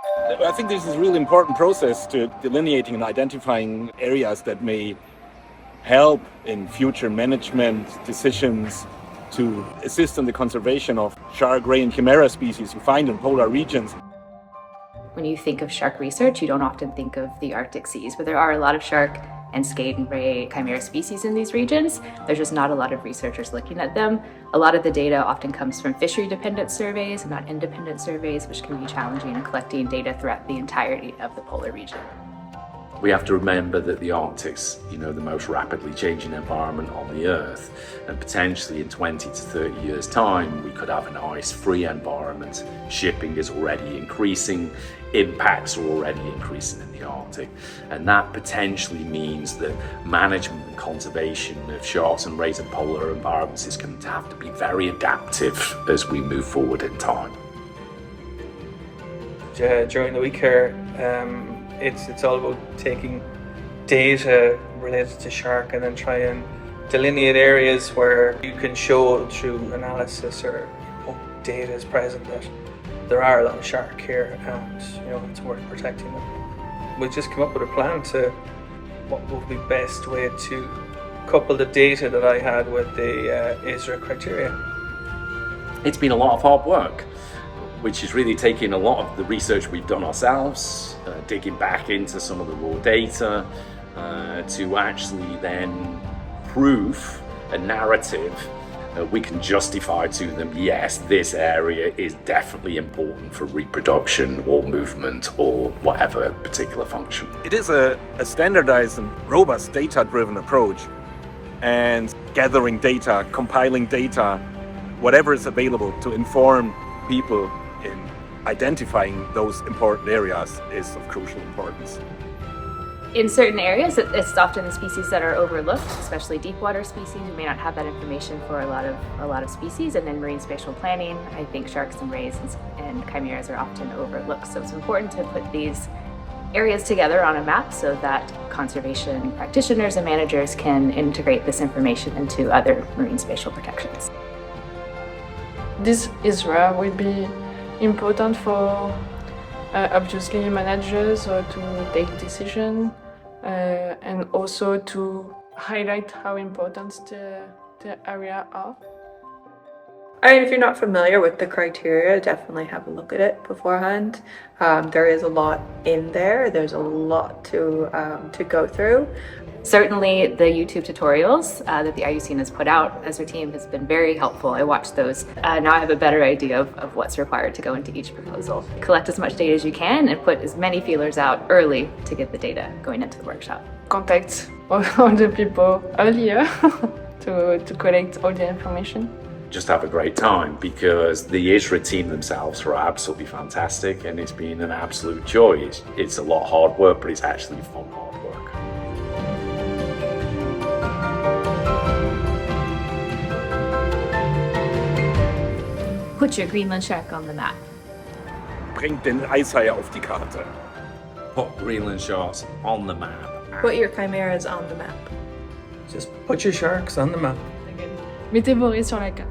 I think this is a really important process to delineating and identifying areas that may help in future management decisions to assist in the conservation of shark, ray, and chimera species you find in polar regions. When you think of shark research, you don't often think of the Arctic seas, but there are a lot of shark and skate and ray chimera species in these regions. There's just not a lot of researchers looking at them. A lot of the data often comes from fishery-dependent surveys and not independent surveys, which can be challenging in collecting data throughout the entirety of the polar region. We have to remember that the Arctic's, the most rapidly changing environment on the Earth, and potentially in 20 to 30 years' time, we could have an ice-free environment. Shipping is already increasing, impacts are already increasing in the Arctic, and that potentially means that management and conservation of sharks and rays in polar environments is going to have to be very adaptive as we move forward in time. During the week here, it's all about taking data related to shark and then try and delineate areas where you can show through analysis or data is present that there are a lot of shark here and it's worth protecting them. We just come up with a plan to what would be best way to couple the data that I had with the ISRA criteria. It's been a lot of hard work, which is really taking a lot of the research we've done ourselves, digging back into some of the raw data to actually then prove a narrative we can justify to them, yes, this area is definitely important for reproduction or movement or whatever particular function. It is a standardized and robust data-driven approach, and gathering data, compiling data, whatever is available to inform people in identifying those important areas is of crucial importance. In certain areas, it's often the species that are overlooked, especially deep water species. We may not have that information for a lot of species, and in marine spatial planning, I think sharks and rays and chimeras are often overlooked. So it's important to put these areas together on a map so that conservation practitioners and managers can integrate this information into other marine spatial protections. This ISRA will be important for obviously managers or to take decisions and also to highlight how important the area are. If you're not familiar with the criteria, definitely have a look at it beforehand. There is a lot in there. There's a lot to go through. Certainly the YouTube tutorials that the IUCN has put out as a team has been very helpful. I watched those. Now I have a better idea of what's required to go into each proposal. Collect as much data as you can and put as many feelers out early to get the data going into the workshop. Contact all the people earlier to collect all the information. Just have a great time, because the ISRA team themselves are absolutely fantastic and it's been an absolute joy. It's a lot of hard work, but it's actually fun hard work. Put your Greenland shark on the map. Bringt den Eishai auf die Karte. Put Greenland sharks on the map. Put your chimeras on the map. Just put your sharks on the map. Mettez vos raies sur la carte.